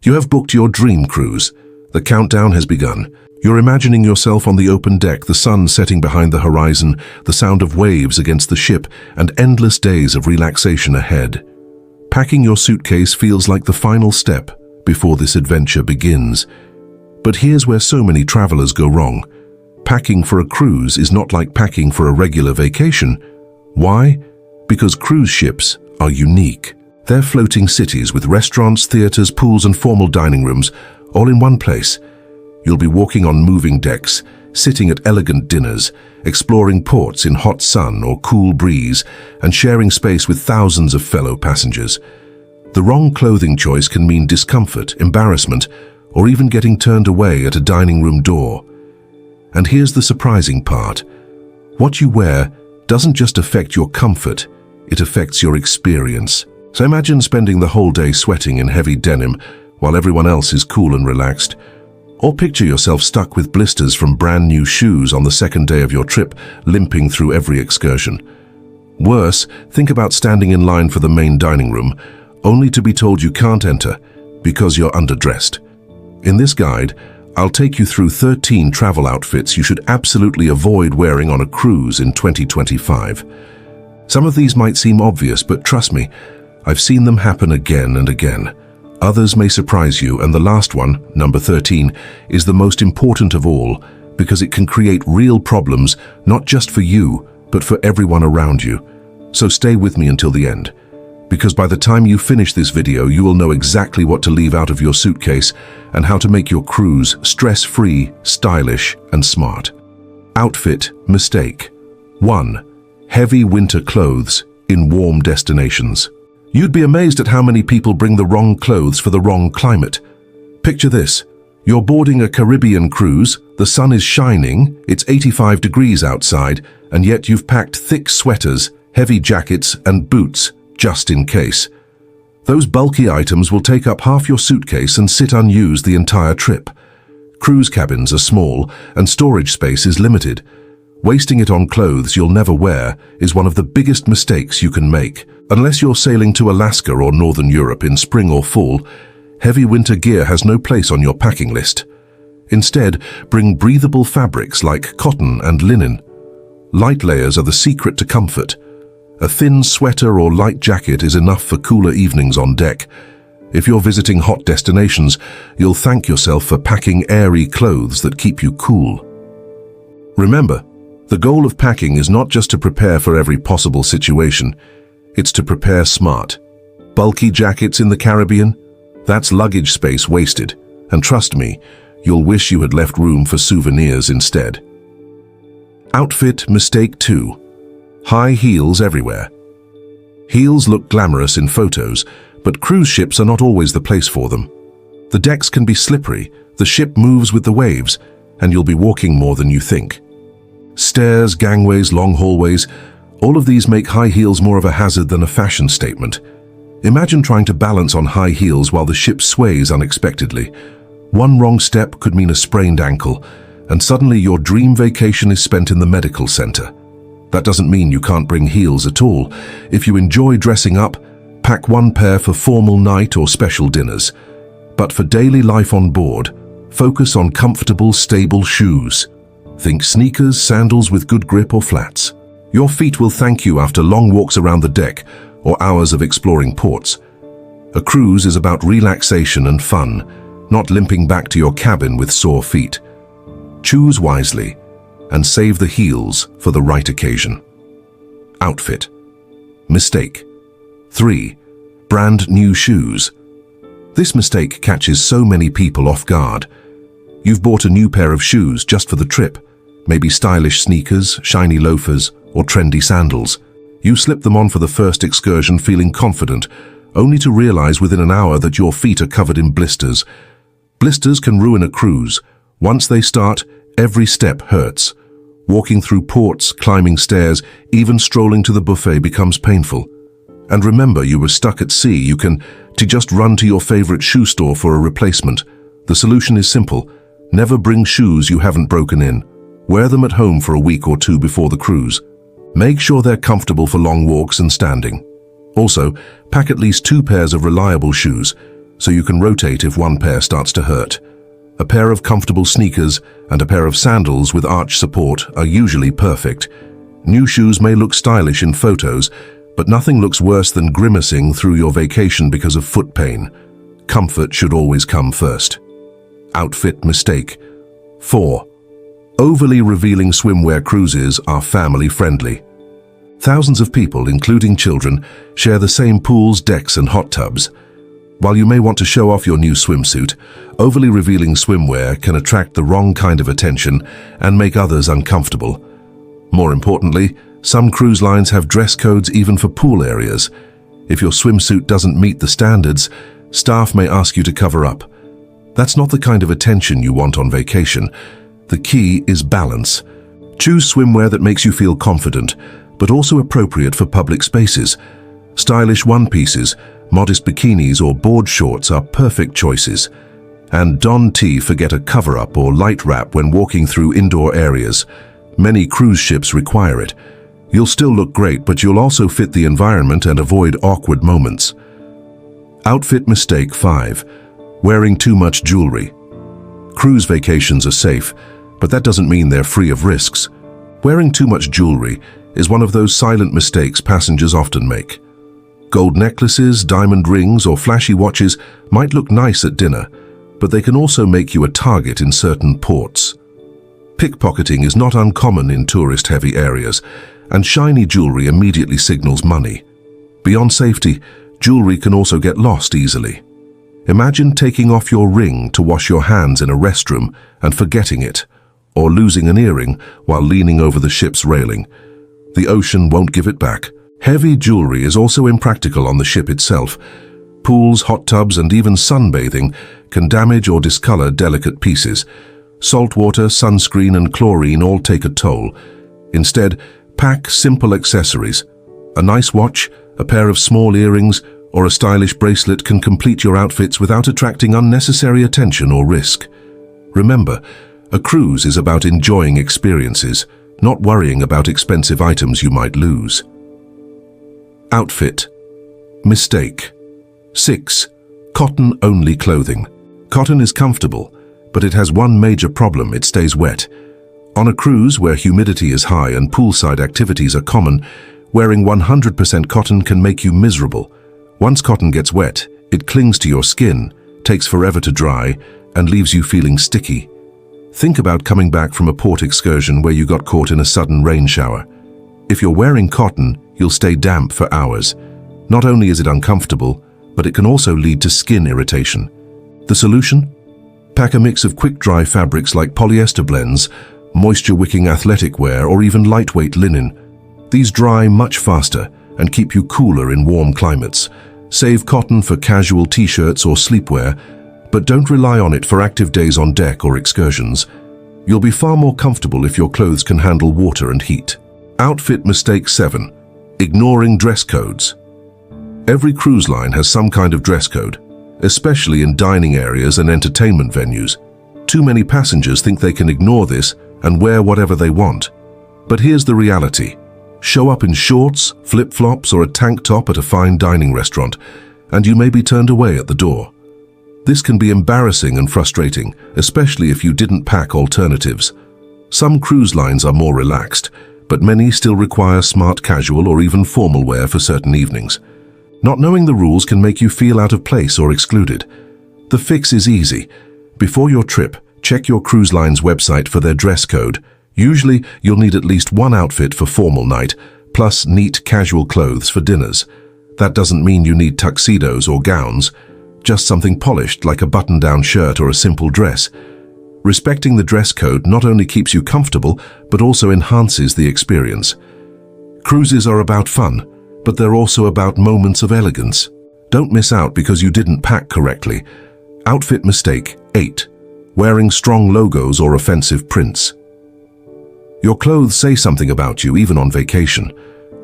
You have booked your dream cruise. The countdown has begun. You're imagining yourself on the open deck, the sun setting behind the horizon, the sound of waves against the ship, and endless days of relaxation ahead. Packing your suitcase feels like the final step before this adventure begins. But here's where so many travelers go wrong. Packing for a cruise is not like packing for a regular vacation. Why? Because cruise ships are unique. They're floating cities with restaurants, theaters, pools, and formal dining rooms, all in one place. You'll be walking on moving decks, sitting at elegant dinners, exploring ports in hot sun or cool breeze, and sharing space with thousands of fellow passengers. The wrong clothing choice can mean discomfort, embarrassment, or even getting turned away at a dining room door. And here's the surprising part. What you wear doesn't just affect your comfort, it affects your experience. So imagine spending the whole day sweating in heavy denim while everyone else is cool and relaxed. Or picture yourself stuck with blisters from brand new shoes on the second day of your trip, limping through every excursion. Worse, think about standing in line for the main dining room, only to be told you can't enter because you're underdressed. In this guide, I'll take you through 13 travel outfits you should absolutely avoid wearing on a cruise in 2025. Some of these might seem obvious, but trust me, I've seen them happen again and again. Others may surprise you, and the last one, number 13, is the most important of all because it can create real problems, not just for you, but for everyone around you. So stay with me until the end, because by the time you finish this video, you will know exactly what to leave out of your suitcase and how to make your cruise stress-free, stylish, and smart. Outfit mistake. 1. Heavy winter clothes in warm destinations. You'd be amazed at how many people bring the wrong clothes for the wrong climate. Picture this. You're boarding a Caribbean cruise, the sun is shining, it's 85 degrees outside, and yet you've packed thick sweaters, heavy jackets, and boots, just in case. Those bulky items will take up half your suitcase and sit unused the entire trip. Cruise cabins are small, and storage space is limited. Wasting it on clothes you'll never wear is one of the biggest mistakes you can make. Unless you're sailing to Alaska or Northern Europe in spring or fall, heavy winter gear has no place on your packing list. Instead, bring breathable fabrics like cotton and linen. Light layers are the secret to comfort. A thin sweater or light jacket is enough for cooler evenings on deck. If you're visiting hot destinations, you'll thank yourself for packing airy clothes that keep you cool. Remember, the goal of packing is not just to prepare for every possible situation. It's to prepare smart. Bulky jackets in the Caribbean? That's luggage space wasted. And trust me, you'll wish you had left room for souvenirs instead. Outfit mistake 2. High heels everywhere. Heels look glamorous in photos, but cruise ships are not always the place for them. The decks can be slippery, the ship moves with the waves, and you'll be walking more than you think. Stairs, gangways, long hallways, all of these make high heels more of a hazard than a fashion statement. Imagine trying to balance on high heels while the ship sways unexpectedly. One wrong step could mean a sprained ankle, and suddenly your dream vacation is spent in the medical center. That doesn't mean you can't bring heels at all. If you enjoy dressing up, pack one pair for formal night or special dinners. But for daily life on board, focus on comfortable, stable shoes. Think sneakers, sandals with good grip, or flats. Your feet will thank you after long walks around the deck or hours of exploring ports. A cruise is about relaxation and fun, not limping back to your cabin with sore feet. Choose wisely and save the heels for the right occasion. Outfit mistake. 3. Brand new shoes. This mistake catches so many people off guard. You've bought a new pair of shoes just for the trip, maybe stylish sneakers, shiny loafers, or trendy sandals. You slip them on for the first excursion feeling confident, only to realize within an hour that your feet are covered in blisters. Blisters can ruin a cruise. Once they start, every step hurts. Walking through ports, climbing stairs, even strolling to the buffet becomes painful. And remember, you were stuck at sea. You can just run to your favorite shoe store for a replacement. The solution is simple. Never bring shoes you haven't broken in. Wear them at home for a week or two before the cruise. Make sure they're comfortable for long walks and standing. Also, pack at least 2 pairs of reliable shoes. so you can rotate if one pair starts to hurt. A pair of comfortable sneakers and a pair of sandals with arch support are usually perfect. New shoes may look stylish in photos, but nothing looks worse than grimacing through your vacation because of foot pain. Comfort should always come first. Outfit mistake. 4. Overly revealing swimwear cruises are family-friendly. Thousands of people, including children, share the same pools, decks, and hot tubs. While you may want to show off your new swimsuit, overly revealing swimwear can attract the wrong kind of attention and make others uncomfortable. More importantly, some cruise lines have dress codes even for pool areas. If your swimsuit doesn't meet the standards, staff may ask you to cover up. That's not the kind of attention you want on vacation. The key is balance. Choose swimwear that makes you feel confident, but also appropriate for public spaces. Stylish one-pieces, modest bikinis, or board shorts are perfect choices. And don't forget a cover-up or light wrap when walking through indoor areas. Many cruise ships require it. You'll still look great, but you'll also fit the environment and avoid awkward moments. Outfit mistake 5. Wearing too much jewelry. Cruise vacations are safe, but that doesn't mean they're free of risks. Wearing too much jewelry is one of those silent mistakes passengers often make. Gold necklaces, diamond rings, or flashy watches might look nice at dinner, but they can also make you a target in certain ports. Pickpocketing is not uncommon in tourist-heavy areas, and shiny jewelry immediately signals money. Beyond safety, jewelry can also get lost easily. Imagine taking off your ring to wash your hands in a restroom and forgetting it, or losing an earring while leaning over the ship's railing. The ocean won't give it back. Heavy jewelry is also impractical on the ship itself. Pools, hot tubs, and even sunbathing can damage or discolor delicate pieces. Salt water, sunscreen, and chlorine all take a toll. Instead, pack simple accessories. A nice watch, a pair of small earrings, or a stylish bracelet can complete your outfits without attracting unnecessary attention or risk. Remember, a cruise is about enjoying experiences, not worrying about expensive items you might lose. Outfit mistake 6. Cotton-only clothing. Cotton is comfortable, but it has one major problem: it stays wet. On a cruise where humidity is high and poolside activities are common, wearing 100% cotton can make you miserable. Once cotton gets wet, it clings to your skin, takes forever to dry, and leaves you feeling sticky. Think about coming back from a port excursion where you got caught in a sudden rain shower. If you're wearing cotton, you'll stay damp for hours. Not only is it uncomfortable, but it can also lead to skin irritation. The solution? Pack a mix of quick-dry fabrics like polyester blends, moisture-wicking athletic wear, or even lightweight linen. These dry much faster and keep you cooler in warm climates. Save cotton for casual t-shirts or sleepwear, but don't rely on it for active days on deck or excursions. You'll be far more comfortable if your clothes can handle water and heat. Outfit mistake 7. Ignoring dress codes. Every cruise line has some kind of dress code, especially in dining areas and entertainment venues. Too many passengers think they can ignore this and wear whatever they want. But here's the reality. Show up in shorts, flip-flops, or a tank top at a fine dining restaurant, and you may be turned away at the door. This can be embarrassing and frustrating, especially if you didn't pack alternatives. Some cruise lines are more relaxed, but many still require smart casual or even formal wear for certain evenings. Not knowing the rules can make you feel out of place or excluded. The fix is easy. Before your trip, check your cruise line's website for their dress code. Usually, you'll need at least one outfit for formal night, plus neat casual clothes for dinners. That doesn't mean you need tuxedos or gowns, just something polished like a button-down shirt or a simple dress. Respecting the dress code not only keeps you comfortable, but also enhances the experience. Cruises are about fun, but they're also about moments of elegance. Don't miss out because you didn't pack correctly. Outfit mistake 8. Wearing strong logos or offensive prints. Your clothes say something about you even on vacation.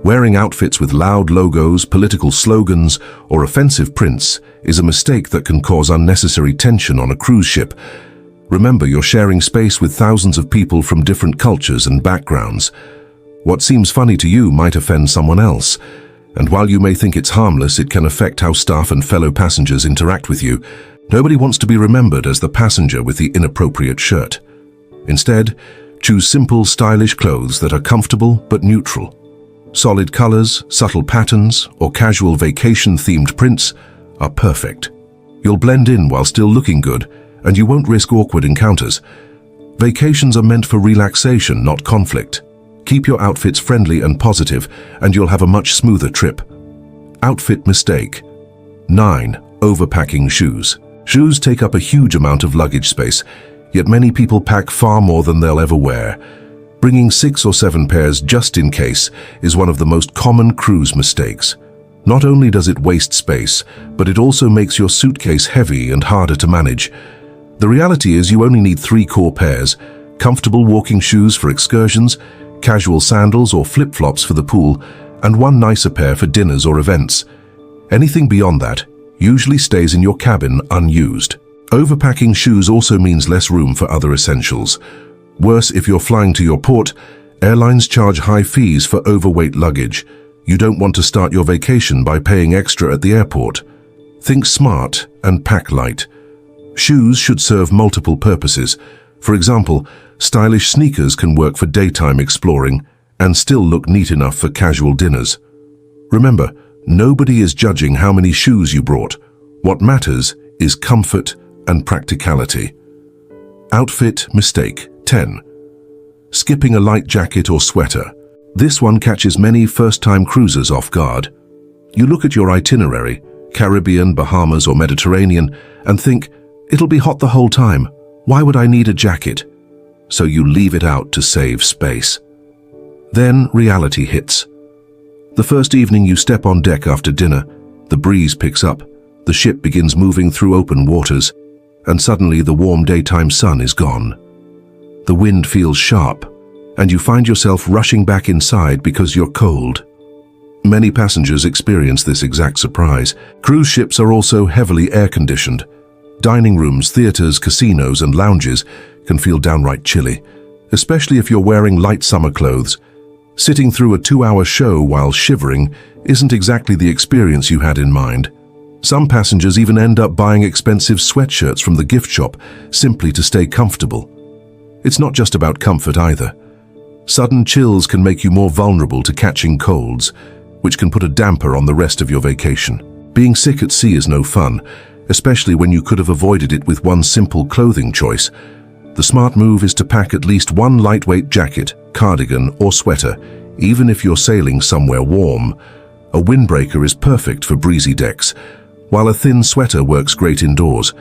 Wearing outfits with loud logos, political slogans, or offensive prints is a mistake that can cause unnecessary tension on a cruise ship. Remember, you're sharing space with thousands of people from different cultures and backgrounds. What seems funny to you might offend someone else, And while you may think it's harmless, it can affect how staff and fellow passengers interact with you. Nobody wants to be remembered as the passenger with the inappropriate shirt. Instead, choose simple, stylish clothes that are comfortable but neutral. Solid colors, subtle patterns, or casual vacation-themed prints are perfect. You'll blend in while still looking good, and you won't risk awkward encounters. Vacations are meant for relaxation, not conflict. Keep your outfits friendly and positive, and you'll have a much smoother trip. Outfit mistake. 9. Overpacking shoes. Shoes take up a huge amount of luggage space, yet many people pack far more than they'll ever wear. Bringing 6 or 7 pairs just in case is one of the most common cruise mistakes. Not only does it waste space, but it also makes your suitcase heavy and harder to manage. The reality is you only need 3 core pairs: comfortable walking shoes for excursions, casual sandals or flip-flops for the pool, and 1 nicer pair for dinners or events. Anything beyond that usually stays in your cabin unused. Overpacking shoes also means less room for other essentials. Worse, if you're flying to your port, airlines charge high fees for overweight luggage. You don't want to start your vacation by paying extra at the airport. Think smart and pack light. Shoes should serve multiple purposes. For example, stylish sneakers can work for daytime exploring and still look neat enough for casual dinners. Remember, nobody is judging how many shoes you brought. What matters is comfort and practicality. Outfit mistake. 10. Skipping a light jacket or sweater. This one catches many first-time cruisers off guard. You look at your itinerary, Caribbean, Bahamas, or Mediterranean, and think, it'll be hot the whole time. Why would I need a jacket? So you leave it out to save space. Then reality hits. The first evening you step on deck after dinner, the breeze picks up, the ship begins moving through open waters, and suddenly the warm daytime sun is gone. The wind feels sharp, and you find yourself rushing back inside because you're cold. Many passengers experience this exact surprise. Cruise ships are also heavily air-conditioned. Dining rooms, theaters, casinos, and lounges can feel downright chilly, especially if you're wearing light summer clothes. Sitting through a 2-hour show while shivering isn't exactly the experience you had in mind. Some passengers even end up buying expensive sweatshirts from the gift shop simply to stay comfortable. It's not just about comfort either. Sudden chills can make you more vulnerable to catching colds, which can put a damper on the rest of your vacation. Being sick at sea is no fun, especially when you could have avoided it with one simple clothing choice. The smart move is to pack at least 1 lightweight jacket, cardigan, or sweater, even if you're sailing somewhere warm. A windbreaker is perfect for breezy decks, while a thin sweater works great indoors.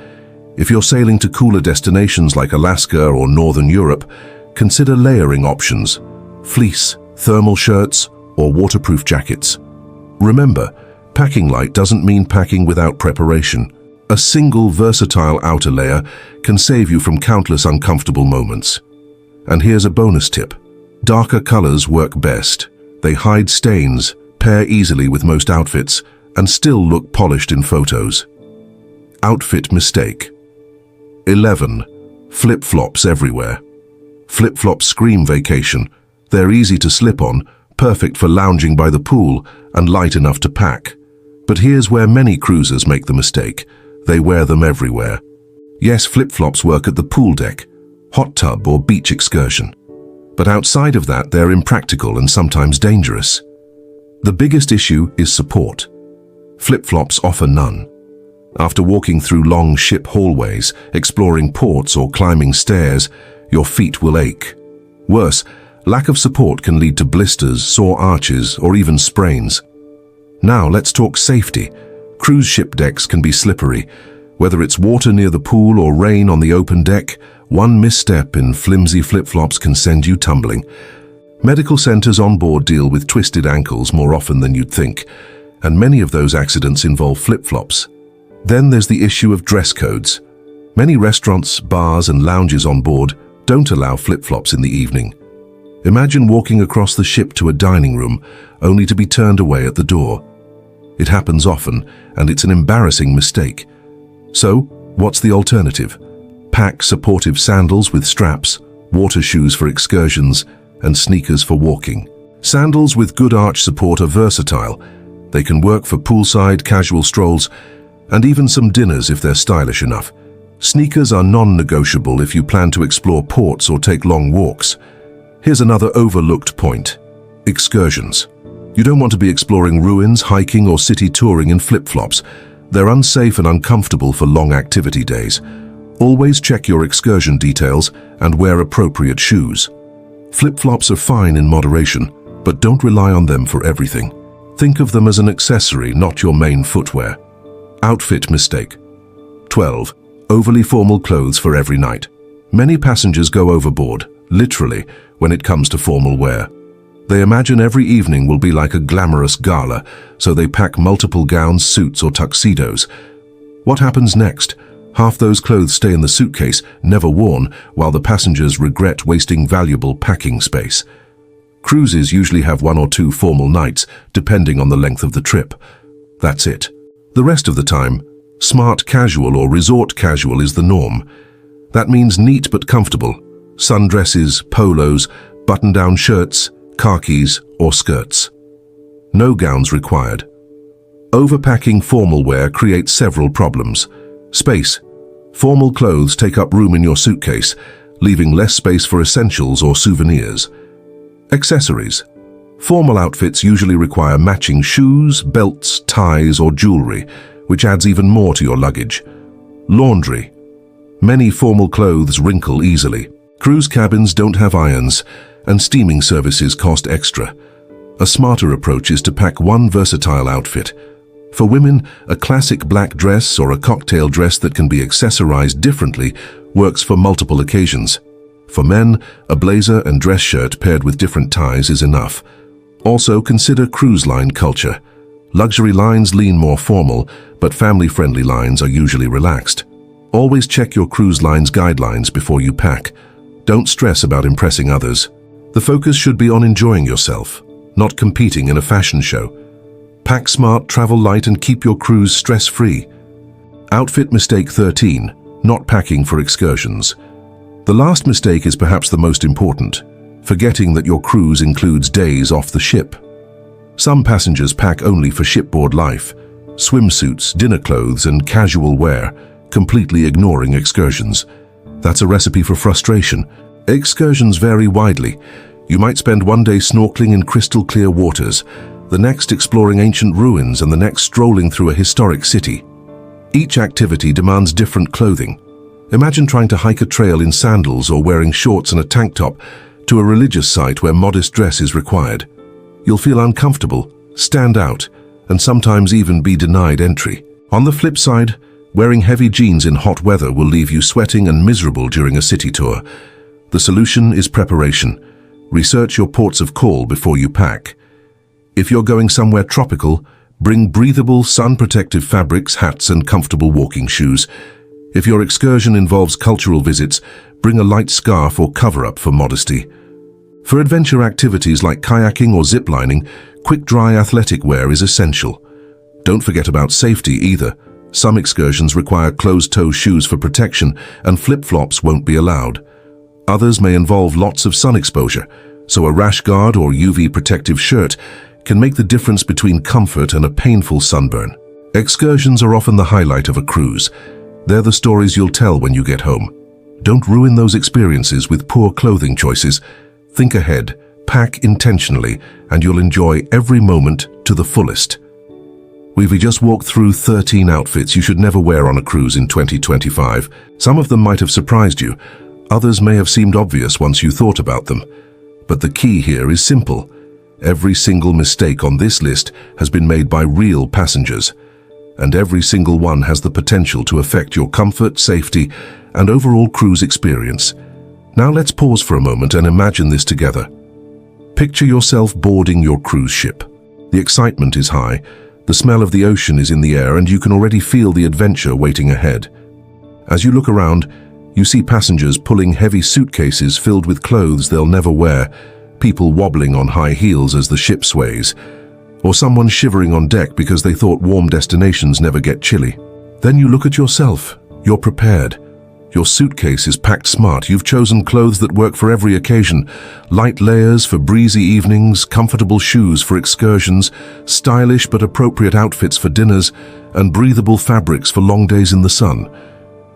If you're sailing to cooler destinations like Alaska or Northern Europe, consider layering options: fleece, thermal shirts, or waterproof jackets. Remember, packing light doesn't mean packing without preparation. A single versatile outer layer can save you from countless uncomfortable moments. And here's a bonus tip. Darker colors work best. They hide stains, pair easily with most outfits, and still look polished in photos. Outfit mistake. 11. Flip-flops everywhere. Flip-flops scream vacation. They're easy to slip on, perfect for lounging by the pool, and light enough to pack. But here's where many cruisers make the mistake. They wear them everywhere. Yes, flip-flops work at the pool deck, hot tub, or beach excursion. But outside of that, they're impractical and sometimes dangerous. The biggest issue is support. Flip-flops offer none. After walking through long ship hallways, exploring ports, or climbing stairs, your feet will ache. Worse, lack of support can lead to blisters, sore arches, or even sprains. Now let's talk safety. Cruise ship decks can be slippery. Whether it's water near the pool or rain on the open deck, one misstep in flimsy flip-flops can send you tumbling. Medical centers on board deal with twisted ankles more often than you'd think, and many of those accidents involve flip-flops. Then there's the issue of dress codes. Many restaurants, bars, and lounges on board don't allow flip-flops in the evening. Imagine walking across the ship to a dining room, only to be turned away at the door. It happens often, and it's an embarrassing mistake. So, what's the alternative? Pack supportive sandals with straps, water shoes for excursions, and sneakers for walking. Sandals with good arch support are versatile. They can work for poolside, casual strolls, and even some dinners if they're stylish enough. Sneakers are non-negotiable if you plan to explore ports or take long walks. Here's another overlooked point: excursions. You don't want to be exploring ruins, hiking, or city touring in flip-flops. They're unsafe and uncomfortable for long activity days. Always check your excursion details and wear appropriate shoes. Flip-flops are fine in moderation, but don't rely on them for everything. Think of them as an accessory, not your main footwear. Outfit mistake. 12. Overly formal clothes for every night. Many passengers go overboard, literally, when it comes to formal wear. They imagine every evening will be like a glamorous gala, so they pack multiple gowns, suits, or tuxedos. What happens next? Half those clothes stay in the suitcase, never worn, while the passengers regret wasting valuable packing space. Cruises usually have 1 or 2 formal nights, depending on the length of the trip. That's it. The rest of the time, smart casual or resort casual is the norm. That means neat but comfortable. Sundresses, polos, button-down shirts, khakis, or skirts. No gowns required. Overpacking formal wear creates several problems. Space. Formal clothes take up room in your suitcase, leaving less space for essentials or souvenirs. Accessories. Formal outfits usually require matching shoes, belts, ties, or jewelry, which adds even more to your luggage. Laundry. Many formal clothes wrinkle easily. Cruise cabins don't have irons, and steaming services cost extra. A smarter approach is to pack one versatile outfit. For women, a classic black dress or a cocktail dress that can be accessorized differently works for multiple occasions. For men, a blazer and dress shirt paired with different ties is enough. Also, consider cruise line culture. Luxury lines lean more formal, but family-friendly lines are usually relaxed. Always check your cruise line's guidelines before you pack. Don't stress about impressing others. The focus should be on enjoying yourself, not competing in a fashion show. Pack smart, travel light, and keep your cruise stress-free. Outfit mistake 13, not packing for excursions. The last mistake is perhaps the most important, forgetting that your cruise includes days off the ship. Some passengers pack only for shipboard life, swimsuits, dinner clothes, and casual wear, completely ignoring excursions. That's a recipe for frustration. Excursions vary widely. You might spend one day snorkeling in crystal clear waters, the next exploring ancient ruins, and the next strolling through a historic city. Each activity demands different clothing. Imagine trying to hike a trail in sandals or wearing shorts and a tank top to a religious site where modest dress is required. You'll feel uncomfortable, stand out, and sometimes even be denied entry. On the flip side, wearing heavy jeans in hot weather will leave you sweating and miserable during a city tour. The solution is preparation. Research your ports of call before you pack. If you're going somewhere tropical, bring breathable, sun-protective fabrics, hats, and comfortable walking shoes. If your excursion involves cultural visits, bring a light scarf or cover-up for modesty. For adventure activities like kayaking or ziplining, quick-dry athletic wear is essential. Don't forget about safety either. Some excursions require closed-toe shoes for protection, and flip-flops won't be allowed. Others may involve lots of sun exposure, so a rash guard or UV protective shirt can make the difference between comfort and a painful sunburn. Excursions are often the highlight of a cruise. They're the stories you'll tell when you get home. Don't ruin those experiences with poor clothing choices. Think ahead, pack intentionally, and you'll enjoy every moment to the fullest. We've just walked through 13 outfits you should never wear on a cruise in 2025. Some of them might have surprised you. Others may have seemed obvious once you thought about them. But the key here is simple. Every single mistake on this list has been made by real passengers, and every single one has the potential to affect your comfort, safety, and overall cruise experience. Now let's pause for a moment and imagine this together. Picture yourself boarding your cruise ship. The excitement is high, the smell of the ocean is in the air, and you can already feel the adventure waiting ahead. As you look around, you see passengers pulling heavy suitcases filled with clothes they'll never wear, people wobbling on high heels as the ship sways, or someone shivering on deck because they thought warm destinations never get chilly. Then you look at yourself. You're prepared. Your suitcase is packed smart. You've chosen clothes that work for every occasion. Light layers for breezy evenings, comfortable shoes for excursions, stylish but appropriate outfits for dinners, and breathable fabrics for long days in the sun.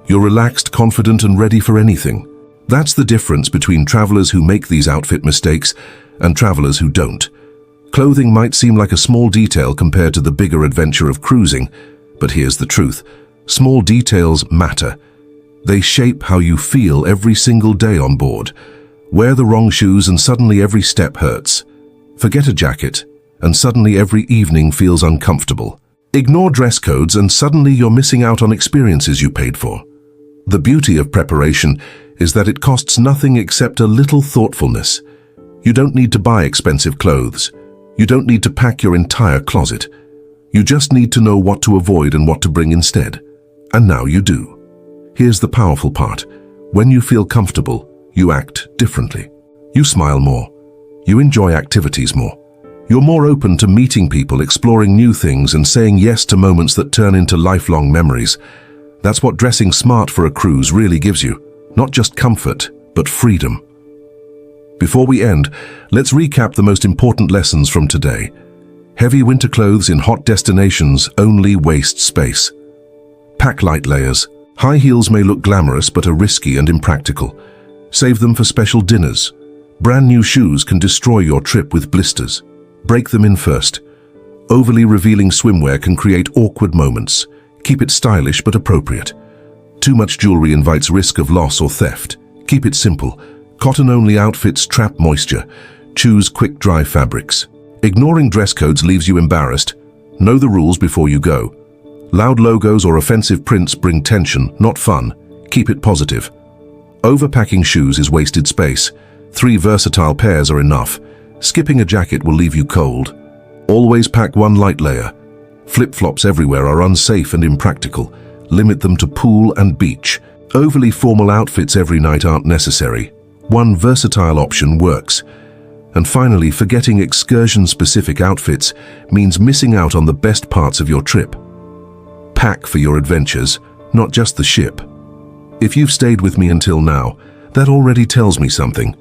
You're relaxed, confident, and ready for anything. That's the difference between travelers who make these outfit mistakes and travelers who don't. Clothing might seem like a small detail compared to the bigger adventure of cruising, but here's the truth. Small details matter. They shape how you feel every single day on board. Wear the wrong shoes and suddenly every step hurts. Forget a jacket and suddenly every evening feels uncomfortable. Ignore dress codes and suddenly you're missing out on experiences you paid for. The beauty of preparation is that it costs nothing except a little thoughtfulness. You don't need to buy expensive clothes. You don't need to pack your entire closet. You just need to know what to avoid and what to bring instead. And now you do. Here's the powerful part. When you feel comfortable, you act differently. You smile more. You enjoy activities more. You're more open to meeting people, exploring new things, and saying yes to moments that turn into lifelong memories. That's what dressing smart for a cruise really gives you. Not just comfort, but freedom. Before we end, let's recap the most important lessons from today. Heavy winter clothes in hot destinations only waste space. Pack light layers. High heels may look glamorous but are risky and impractical. Save them for special dinners. Brand new shoes can destroy your trip with blisters. Break them in first. Overly revealing swimwear can create awkward moments. Keep it stylish but appropriate. Too much jewelry invites risk of loss or theft. Keep it simple. Cotton-only outfits trap moisture. Choose quick dry fabrics. Ignoring dress codes leaves you embarrassed. Know the rules before you go. Loud logos or offensive prints bring tension, not fun. Keep it positive. Overpacking shoes is wasted space. 3 versatile pairs are enough. Skipping a jacket will leave you cold. Always pack 1 light layer. Flip-flops everywhere are unsafe and impractical. Limit them to pool and beach. Overly formal outfits every night aren't necessary. 1 versatile option works. And finally, forgetting excursion-specific outfits means missing out on the best parts of your trip. Pack for your adventures, not just the ship. If you've stayed with me until now, that already tells me something.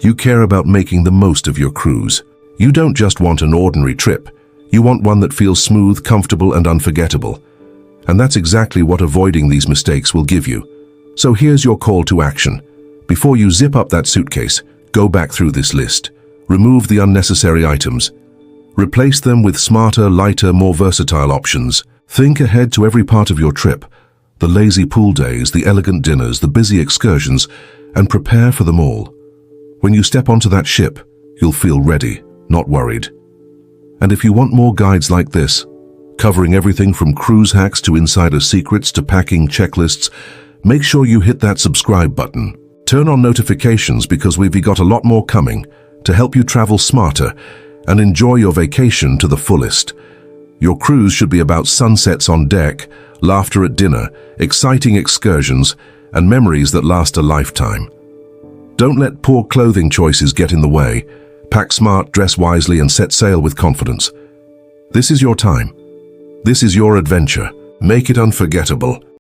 You care about making the most of your cruise. You don't just want an ordinary trip. You want one that feels smooth, comfortable, and unforgettable. And that's exactly what avoiding these mistakes will give you. So here's your call to action. Before you zip up that suitcase, go back through this list. Remove the unnecessary items. Replace them with smarter, lighter, more versatile options. Think ahead to every part of your trip, the lazy pool days, the elegant dinners, the busy excursions, and prepare for them all. When you step onto that ship, you'll feel ready, not worried. And if you want more guides like this, covering everything from cruise hacks to insider secrets to packing checklists, make sure you hit that subscribe button. Turn on notifications because we've got a lot more coming to help you travel smarter and enjoy your vacation to the fullest. Your cruise should be about sunsets on deck, laughter at dinner, exciting excursions, and memories that last a lifetime. Don't let poor clothing choices get in the way. Pack smart, dress wisely, and set sail with confidence. This is your time. This is your adventure. Make it unforgettable.